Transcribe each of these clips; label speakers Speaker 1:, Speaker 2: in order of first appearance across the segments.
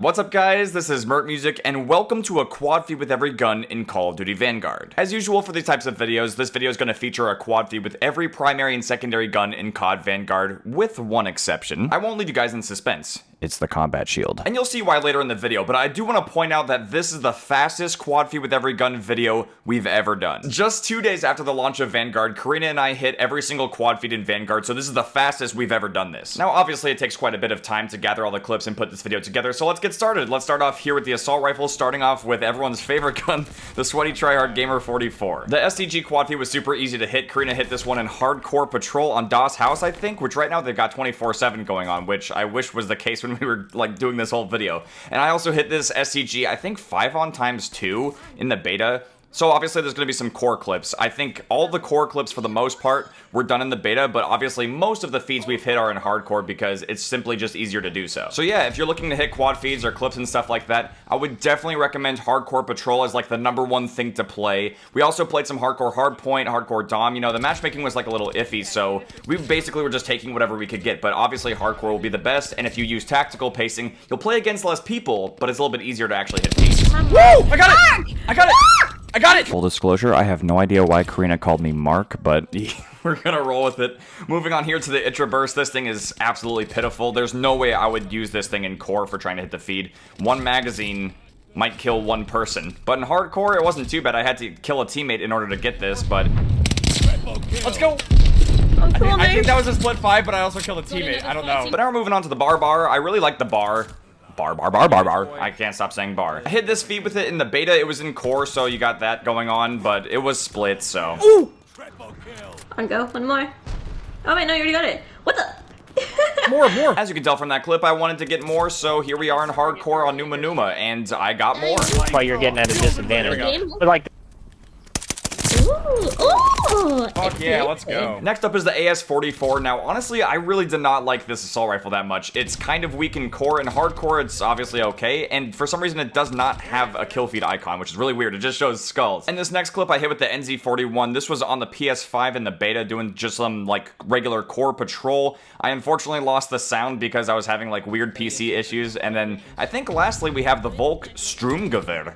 Speaker 1: What's up guys, this is Merc Music and welcome to a quad feed with every gun in Call of Duty Vanguard. As usual for these types of videos, this video is going to feature a quad feed with every primary and secondary gun in COD Vanguard, with one exception. I won't leave you guys in suspense. It's the combat shield. And you'll see why later in the video, but I do want to point out that this is the fastest quad feed with every gun video we've ever done. Just 2 days after the launch of Vanguard, Kayrina and I hit every single quad feed in Vanguard, so this is the fastest we've ever done this. Now obviously it takes quite a bit of time to gather all the clips and put this video together, so let's get started. Let's start off here with the assault rifle, starting off with everyone's favorite gun, the Sweaty Tryhard Gamer 44. The STG quad feed was super easy to hit. Kayrina hit this one in Hardcore Patrol on DOS House, I think, which right now they've got 24/7 going on, which I wish was the case when we were like doing this whole video. And I also hit this SCG, I think 5 on ×2 in the beta. So obviously there's going to be some core clips. I think all the core clips for the most part were done in the beta, but obviously most of the feeds we've hit are in hardcore because it's simply just easier to do so. So yeah, if you're looking to hit quad feeds or clips and stuff like that, I would definitely recommend Hardcore Patrol as like the #1 thing to play. We also played some hardcore hardpoint, hardcore dom. You know, the matchmaking was like a little iffy, so we basically were just taking whatever we could get, but obviously hardcore will be the best, and if you use tactical pacing, you'll play against less people, but it's a little bit easier to actually hit feeds. Woo! I got it! I got it! I got it! Full disclosure, I have no idea why Kayrina called me Mark, but we're gonna roll with it. Moving on here to the Itra Burst, this thing is absolutely pitiful. There's no way I would use this thing in core for trying to hit the feed. One magazine might kill one person, but in hardcore, it wasn't too bad. I had to kill a teammate in order to get this, but... Let's go!
Speaker 2: I think that was a split 5, but I also killed a teammate. I don't know.
Speaker 1: But now we're moving on to the bar. I really like the bar. Bar. I can't stop saying bar. I hit this feed with it in the beta. It was in core, so you got that going on, but it was split, so.
Speaker 2: Ooh!
Speaker 3: On go, one more. Oh wait, no, you already got it. What the?
Speaker 1: More. As you can tell from that clip, I wanted to get more, so here we are in hardcore on Numa, and I got more.
Speaker 4: That's why you're getting at a disadvantage. But like,
Speaker 3: Ooh,
Speaker 2: Fuck yeah, let's go.
Speaker 1: Next up is the AS-44. Now, honestly, I really did not like this assault rifle that much. It's kind of weak in core. In hardcore, it's obviously okay, and for some reason, it does not have a kill feed icon, which is really weird. It just shows skulls. And this next clip I hit with the NZ-41. This was on the PS5 in the beta, doing just some, like, regular core patrol. I unfortunately lost the sound because I was having, like, weird PC issues. And then, I think lastly, we have the Volk Stromgewehr.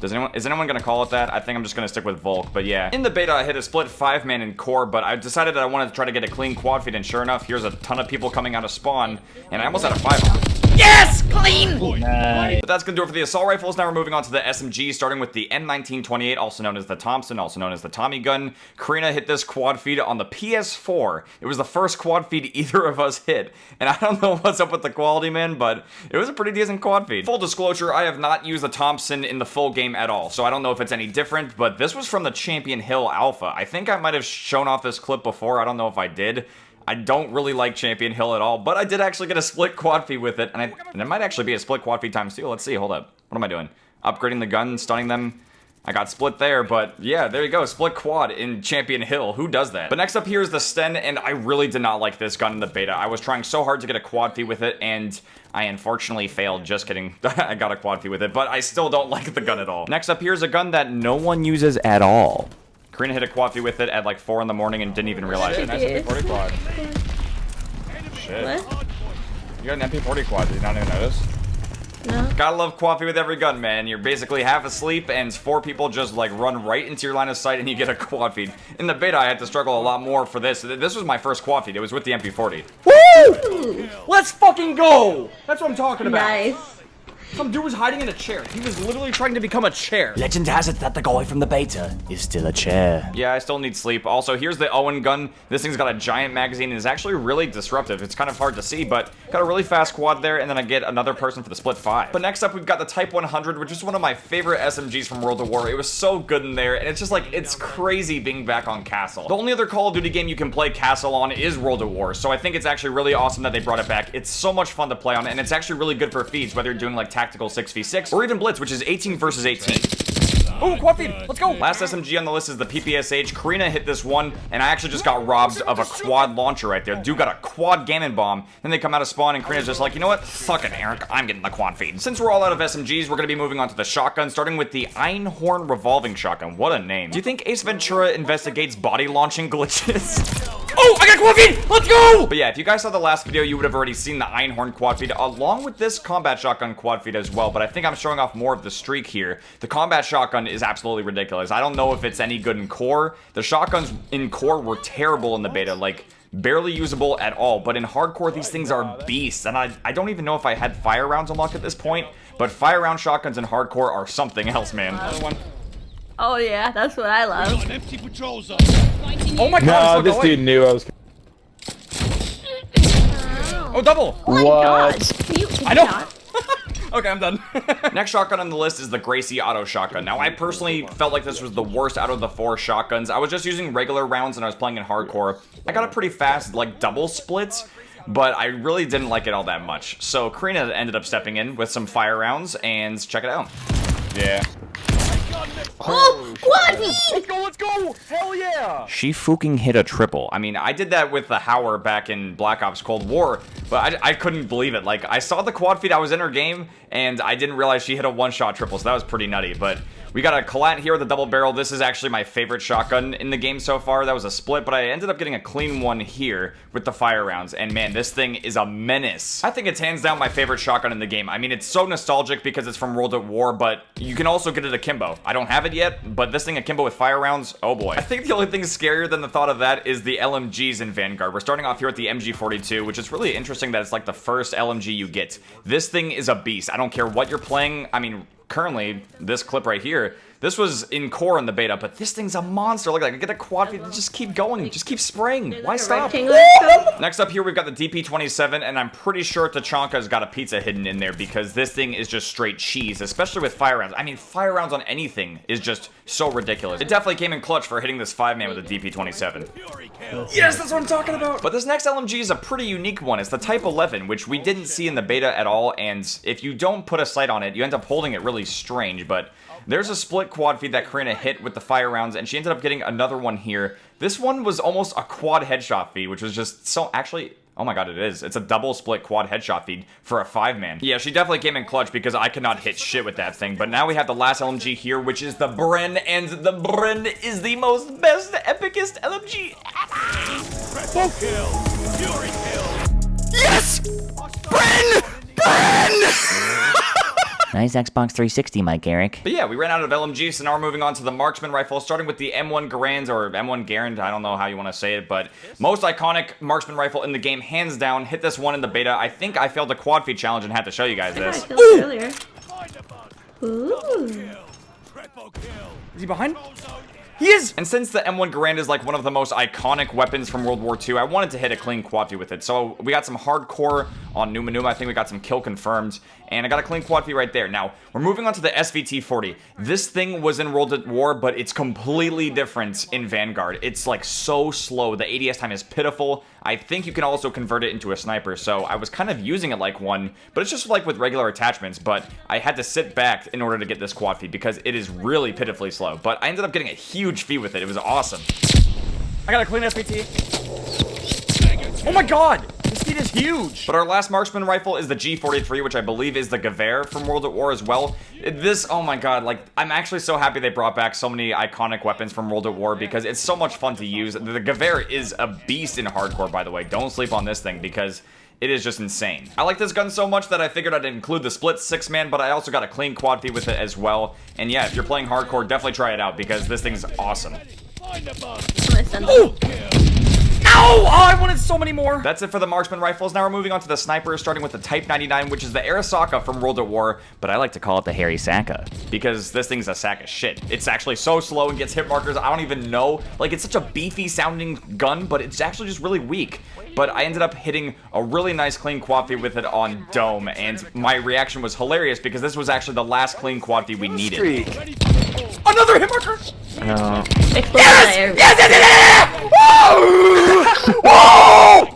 Speaker 1: Is anyone gonna call it that? I think I'm just gonna stick with Volk, but yeah. In the beta, I hit a split 5-man in core, but I decided that I wanted to try to get a clean quad feed, and sure enough, here's a ton of people coming out of spawn, and I almost had a 5-on.
Speaker 2: Yes! Clean!
Speaker 4: nice.
Speaker 1: But that's gonna do it for the assault rifles. Now we're moving on to the SMG, starting with the M1928, also known as the Thompson, also known as the Tommy gun. Kayrina hit this quad feed on the PS4. It was the first quad feed either of us hit, and I don't know what's up with the quality, man, but it was a pretty decent quad feed. Full disclosure, I have not used the Thompson in the full game at all, so I don't know if it's any different, but this was from the Champion Hill Alpha. I think I might have shown off this clip before. I don't know if I did. I don't really like Champion Hill at all, but I did actually get a split quad feed with it, and it might actually be a split quad feed ×2. Let's see, hold up. What am I doing? Upgrading the gun, stunning them. I got split there, but yeah, there you go. Split quad in Champion Hill. Who does that? But next up here is the Sten, and I really did not like this gun in the beta. I was trying so hard to get a quad feed with it, and I unfortunately failed. Just kidding. I got a quad feed with it, but I still don't like the gun at all. Next up here is a gun that no one uses at all. Kayrina hit a quad feed with it at like 4 in the morning and didn't even realize it.
Speaker 2: Nice MP40 quad. Shit.
Speaker 3: What?
Speaker 2: You got an MP40 quad, did you not even notice?
Speaker 3: No.
Speaker 1: Gotta love quad feed with every gun, man. You're basically half asleep and 4 people just like run right into your line of sight and you get a quad feed. In the beta, I had to struggle a lot more for this. This was my first quad feed. It was with the MP40.
Speaker 2: Woo! Let's fucking go! That's what I'm talking about.
Speaker 3: Nice.
Speaker 2: Some dude was hiding in a chair. He was literally trying to become a chair.
Speaker 4: Legend has it that the guy from the beta is still a chair.
Speaker 1: Yeah, I still need sleep. Also, here's the Owen gun. This thing's got a giant magazine and is actually really disruptive. It's kind of hard to see, but got a really fast quad there, and then I get another person for the split 5. But next up, we've got the Type 100, which is one of my favorite SMGs from World of War. It was so good in there, and it's just like, it's crazy being back on Castle. The only other Call of Duty game you can play Castle on is World of War, so I think it's actually really awesome that they brought it back. It's so much fun to play on, and it's actually really good for feeds, whether you're doing like tactical 6v6 or even Blitz, which is 18 versus 18.
Speaker 2: Ooh, quad feed. Let's go.
Speaker 1: Last SMG on the list is the PPSH. Kayrina hit this one, and I actually just got robbed of a quad launcher right there. Dude got a quad gammon bomb. Then they come out of spawn, and Kayrina's just like, you know what? Fuck it, Eric. I'm getting the quad feed. Since we're all out of SMGs, we're going to be moving on to the shotgun, starting with the Einhorn revolving shotgun. What a name. Do you think Ace Ventura investigates body launching glitches?
Speaker 2: I got quad feed! Let's go!
Speaker 1: But yeah, if you guys saw the last video, you would have already seen the Einhorn quad feed along with this combat shotgun quad feed as well. But I think I'm showing off more of the streak here. The combat shotgun is absolutely ridiculous. I don't know if it's any good in core. The shotguns in core were terrible in the beta, like barely usable at all. But in hardcore, these things are beasts. And I don't even know if I had fire rounds unlocked at this point. But fire round shotguns in hardcore are something else, man.
Speaker 2: Another one.
Speaker 3: Oh yeah, that's what I love.
Speaker 2: Oh my god,
Speaker 5: No, this dude knew I was.
Speaker 2: Oh, double!
Speaker 3: Oh my god. Can you
Speaker 2: I know.
Speaker 3: not?
Speaker 2: Okay, I'm done.
Speaker 1: Next shotgun on the list is the Gracie Auto Shotgun. Now, I personally felt like this was the worst out of the 4 shotguns. I was just using regular rounds and I was playing in hardcore. I got a pretty fast, like, double splits, but I really didn't like it all that much. So, Kayrina ended up stepping in with some fire rounds, and check it out.
Speaker 2: Yeah.
Speaker 3: Oh, quad feed!
Speaker 2: Let's go! Hell yeah!
Speaker 1: She fucking hit a triple. I mean, I did that with the Howler back in Black Ops Cold War, but I couldn't believe it. Like, I saw the quad feed, I was in her game, and I didn't realize she hit a one-shot triple, so that was pretty nutty. But we got a Collat here with a double barrel. This is actually my favorite shotgun in the game so far. That was a split, but I ended up getting a clean one here with the fire rounds. And man, this thing is a menace. I think it's hands down my favorite shotgun in the game. I mean, it's so nostalgic because it's from World at War, but you can also get it akimbo. I don't have it yet, but this thing akimbo with fire rounds, oh boy. I think the only thing scarier than the thought of that is the LMGs in Vanguard. We're starting off here with the MG42, which is really interesting that it's like the first LMG you get. This thing is a beast. I don't care what you're playing. I mean, currently, this clip right here, this was in core in the beta, but this thing's a monster. Look, I can get a quad feed, just keep going, just keep spraying. Why stop? Next up here, we've got the DP27, and I'm pretty sure Tachanka's got a pizza hidden in there because this thing is just straight cheese, especially with fire rounds. I mean, fire rounds on anything is just so ridiculous. It definitely came in clutch for hitting this 5-man with a DP27. Yes, that's what I'm talking about! But this next LMG is a pretty unique one. It's the Type 11, which we didn't see in the beta at all, and if you don't put a sight on it, you end up holding it really strange, but there's a split quad feed that Kayrina hit with the fire rounds, and she ended up getting another one here. This one was almost a quad headshot feed, which was just so, actually, oh my god, it is. It's a double split quad headshot feed for a 5-man. Yeah, she definitely came in clutch because I could not hit shit with that thing. But now we have the last LMG here, which is the Bren, and the Bren is the most best, epicest LMG ever. Yes! Bren! Bren!
Speaker 4: Nice Xbox 360, Mike Eric.
Speaker 1: But yeah, we ran out of LMG, so now we're moving on to the Marksman rifle, starting with the M1 Garand, or M1 Garand, I don't know how you want to say it, but most iconic Marksman rifle in the game, hands down. Hit this one in the beta. I think I failed the quad feed challenge and had to show you guys this.
Speaker 3: Earlier. Ooh.
Speaker 2: Is he behind? He is!
Speaker 1: And since the M1 Garand is like one of the most iconic weapons from World War II, I wanted to hit a clean quad feed with it. So we got some hardcore on Numa Numa. I think we got some kill confirmed. And I got a clean quad feed right there. Now, we're moving on to the SVT-40. This thing was in World at War, but it's completely different in Vanguard. It's like so slow. The ADS time is pitiful. I think you can also convert it into a sniper. So I was kind of using it like one, but it's just like with regular attachments. But I had to sit back in order to get this quad feed because it is really pitifully slow. But I ended up getting a huge feed with it. It was awesome.
Speaker 2: I got a clean SVT. Oh my god! This feed is huge!
Speaker 1: But our last Marksman rifle is the G43, which I believe is the Gewehr from World at War as well. This, oh my god, like, I'm actually so happy they brought back so many iconic weapons from World at War because it's so much fun to use. The Gewehr is a beast in hardcore, by the way. Don't sleep on this thing because it is just insane. I like this gun so much that I figured I'd include the split 6-man, but I also got a clean quad feed with it as well. And yeah, if you're playing hardcore, definitely try it out because this thing's awesome.
Speaker 2: Oh! Ow! Oh, I wanted so many more!
Speaker 1: That's it for the Marksman rifles. Now we're moving on to the snipers, starting with the Type 99, which is the Arasaka from World at War, but I like to call it the Harry Saka because this thing's a sack of shit. It's actually so slow and gets hit markers, I don't even know. Like, it's such a beefy sounding gun, but it's actually just really weak. But I ended up hitting a really nice clean quad feed with it on Dome, and my reaction was hilarious because this was actually the last clean quad feed we needed.
Speaker 2: Another hit marker!
Speaker 4: No.
Speaker 3: Yes!
Speaker 2: Yes! Woo! Woo!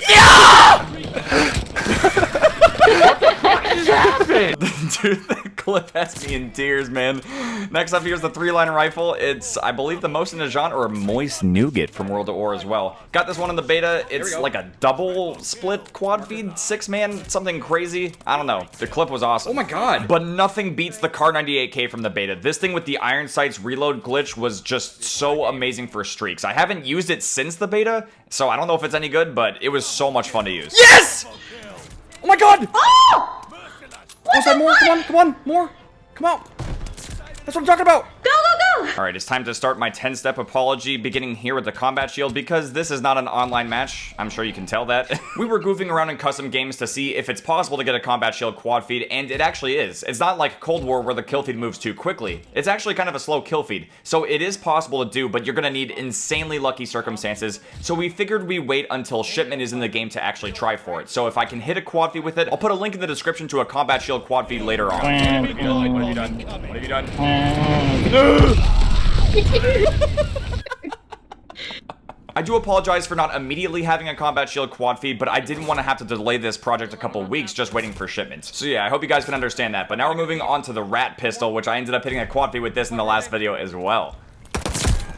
Speaker 2: Yeah!
Speaker 1: Dude, the clip has me in tears, man. Next up, here's the 3-line rifle. It's, I believe, the most in the genre, or moist nougat from World of War as well. Got this one in the beta. It's like a double split quad feed, 6-man, something crazy. I don't know. The clip was awesome.
Speaker 5: Oh my god.
Speaker 1: But nothing beats the Kar 98K from the beta. This thing with the iron sights reload glitch was just so amazing for streaks. I haven't used it since the beta, so I don't know if it's any good, but it was so much fun to use.
Speaker 5: Yes! Oh my god!
Speaker 3: Oh!
Speaker 5: What's that, more? Come on, come on, more. Come out. That's what I'm talking about.
Speaker 3: Go, go, go!
Speaker 1: Alright, it's time to start my 10-step apology, beginning here with the combat shield, because this is not an online match. I'm sure you can tell that. We were goofing around in custom games to see if it's possible to get a combat shield quad feed, and it actually is. It's not like Cold War where the kill feed moves too quickly. It's actually kind of a slow kill feed, so it is possible to do, but you're gonna need insanely lucky circumstances, so we figured we wait until shipment is in the game to actually try for it. So if I can hit a quad feed with it, I'll put a link in the description to a combat shield quad feed later on. What have you done? What have you done? What have you done? I do apologize for not immediately having a combat shield quad feed, but I didn't want to have to delay this project a couple weeks just waiting for shipments. So yeah, I hope you guys can understand that. But now we're moving on to the rat pistol, which I ended up hitting a quad feed with this in the last video as well.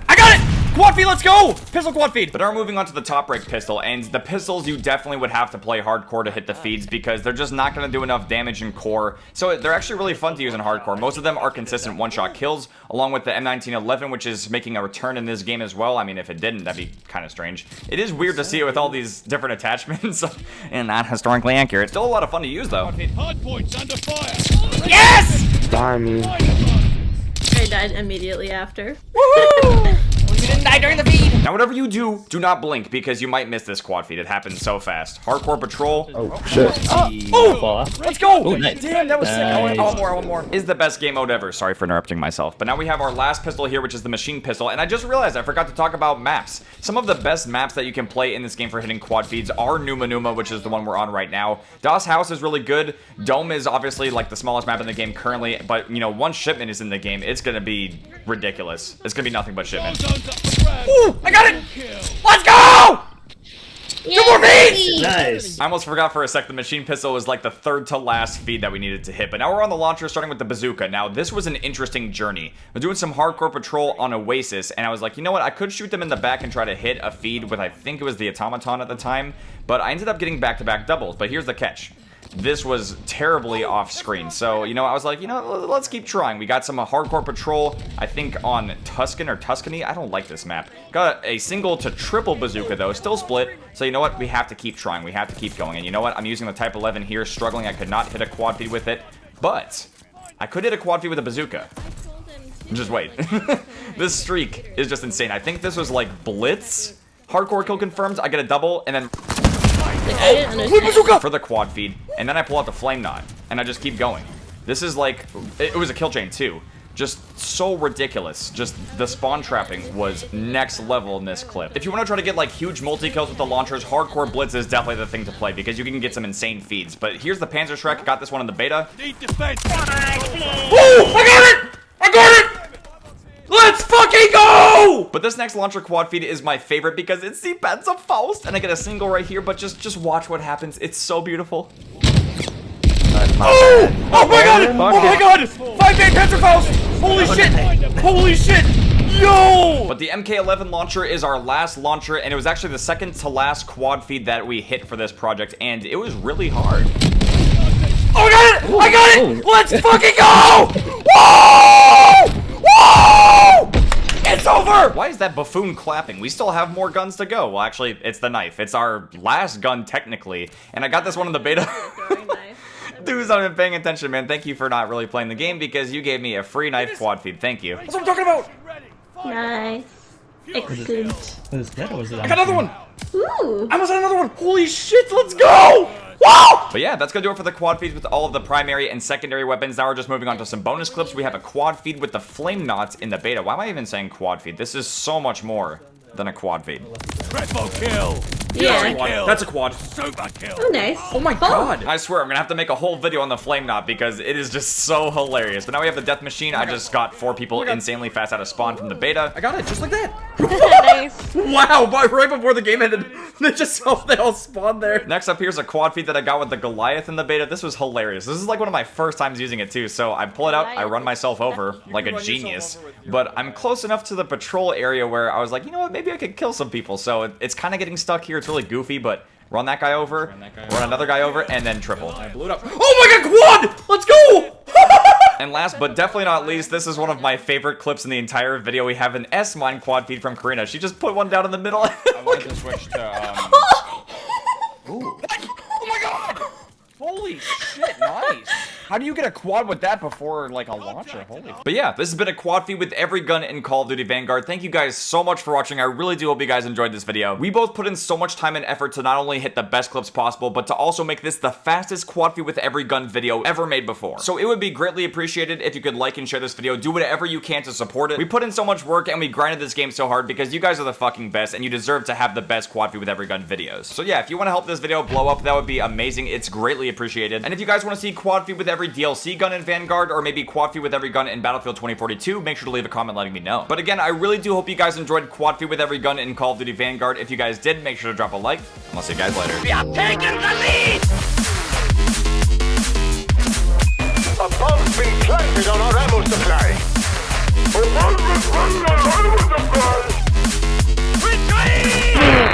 Speaker 5: I got it! Quad feed, let's go! Pistol quad feed.
Speaker 1: But now we're moving on to the top break pistol, and the pistols you definitely would have to play hardcore to hit the feeds because they're just not going to do enough damage in core. So they're actually really fun to use in hardcore. Most of them are consistent one-shot kills, along with the M1911, which is making a return in this game as well. I mean, if it didn't, that'd be kind of strange. It is weird to see it with all these different attachments and not historically accurate. Still a lot of fun to use, though.
Speaker 6: Hard points under fire.
Speaker 5: Yes!
Speaker 7: Die me.
Speaker 2: I died immediately after.
Speaker 5: Woohoo! You didn't die during the feed.
Speaker 1: Now, whatever you do not blink because you might miss this quad feed. It happens so fast. Hardcore patrol.
Speaker 7: Oh, shit.
Speaker 5: Oh! Let's go!
Speaker 4: Ooh, nice.
Speaker 5: Damn, that was sick. I want more, I want more.
Speaker 1: Is the best game mode ever. Sorry for interrupting myself. But now we have our last pistol here, which is the machine pistol. And I just realized I forgot to talk about maps. Some of the best maps that you can play in this game for hitting quad feeds are Numa Numa, which is the one we're on right now. Das House is really good. Dome is obviously like the smallest map in the game currently. But, you know, once shipment is in the game, it's going to be ridiculous. It's going to be nothing but shipment.
Speaker 5: Ooh, I got it! Let's go!
Speaker 2: Yay!
Speaker 5: 2 more feeds!
Speaker 4: Nice.
Speaker 1: I almost forgot for a sec the machine pistol was like the third to last feed that we needed to hit. But now we're on the launcher starting with the bazooka. Now this was an interesting journey. We're doing some hardcore patrol on Oasis and I was like, you know what? I could shoot them in the back and try to hit a feed with I think it was the automaton at the time. But I ended up getting back-to-back doubles. But here's the catch. This was terribly off screen. So, you know, I was like, you know, let's keep trying. We got some hardcore patrol, I think on Tuscan or Tuscany. I don't like this map. Got a single to triple bazooka though, still split. So you know what? We have to keep trying. We have to keep going. And you know what? I'm using the Type 11 here, struggling. I could not hit a quad feed with it, but I could hit a quad feed with a bazooka. Just wait. This streak is just insane. I think this was like Blitz. Hardcore kill confirmed. I get a double and then
Speaker 2: Like, I didn't understand.
Speaker 1: for the quad feed, and then I pull out the flame knot, and I just keep going. This is like, it was a kill chain too. Just so ridiculous. Just the spawn trapping was next level in this clip. If you want to try to get like huge multi-kills with the launchers, hardcore blitz is definitely the thing to play because you can get some insane feeds. But here's the Panzer Shrek. Got this one in the beta.
Speaker 6: Need defense.
Speaker 5: Ooh, I got it! I got it! Let's fucking go!
Speaker 1: But this next launcher quad feed is my favorite because it's the Panzer Faust, and I get a single right here, but just watch what happens. It's so beautiful.
Speaker 5: Oh! Oh my god! Oh my god! 5-man Panzer Faust! Holy shit! Holy shit! Yo!
Speaker 1: But the MK11 launcher is our last launcher, and it was actually the second to last quad feed that we hit for this project, and it was really hard.
Speaker 5: Oh, I got it! I got it! Let's fucking go! Whoa! Whoa! It's over!
Speaker 1: Why is that buffoon clapping? We still have more guns to go. Well, actually, it's the knife. It's our last gun, technically. And I got this one in the beta. Dude's not even paying attention, man. Thank you for not really playing the game because you gave me a free knife quad feed. Thank you.
Speaker 5: That's what I'm talking about!
Speaker 3: Nice. Excellent.
Speaker 4: Was that or was it?
Speaker 5: I got another one!
Speaker 3: Ooh.
Speaker 5: I almost had another one! Holy shit, let's go! Wow!
Speaker 1: But yeah, that's gonna do it for the quad feeds with all of the primary and secondary weapons. Now we're just moving on to some bonus clips. We have a quad feed with the flame knots in the beta. Why am I even saying quad feed? This is so much more. than a quad feed.
Speaker 6: Triple kill.
Speaker 3: Yeah.
Speaker 1: That's a quad.
Speaker 6: Super kill.
Speaker 3: Oh, nice.
Speaker 1: Oh my god. I swear, I'm gonna have to make a whole video on the flame knot because it is just so hilarious. But now we have the death machine. I just got 4 people insanely fast out of spawn from the beta. I got it just like that.
Speaker 2: Nice.
Speaker 1: Wow, but right before the game ended, they all spawned there. Next up, here's a quad feed that I got with the Goliath in the beta. This was hilarious. This is like one of my first times using it too. So I pull it out, I run myself over like a genius. But I'm close enough to the patrol area where I was like, you know what, maybe I could kill some people. So it's kind of getting stuck here. It's really goofy, but run that guy over, run another guy over, and then triple. I blew it up. Oh my god, quad! Let's go! And last but definitely not least, this is one of my favorite clips in the entire video. We have an S-Mine quad feed from Kayrina. She just put one down in the middle.
Speaker 5: I wanted to switch to, Ooh. Oh my god! Holy shit, nice. How do you get a quad with that before, like, a launcher? Holy.
Speaker 1: But yeah, this has been a quad feed with every gun in Call of Duty Vanguard. Thank you guys so much for watching. I really do hope you guys enjoyed this video. We both put in so much time and effort to not only hit the best clips possible, but to also make this the fastest quad feed with every gun video ever made before. So it would be greatly appreciated if you could like and share this video. Do whatever you can to support it. We put in so much work and we grinded this game so hard because you guys are the fucking best and you deserve to have the best quad feed with every gun videos. So yeah, if you want to help this video blow up, that would be amazing. It's greatly appreciated. And if you guys want to see quad feed with every DLC gun in Vanguard, or maybe quad feed with every gun in Battlefield 2042, make sure to leave a comment letting me know. But again, I really do hope you guys enjoyed quad feed with every gun in Call of Duty Vanguard. If you guys did, make sure to drop a like, and I'll see you guys later.
Speaker 5: We are taking the lead!
Speaker 7: A bomb's been planted on our ammo supply. A bomb's been planted on our ammo supply!
Speaker 5: Retreat!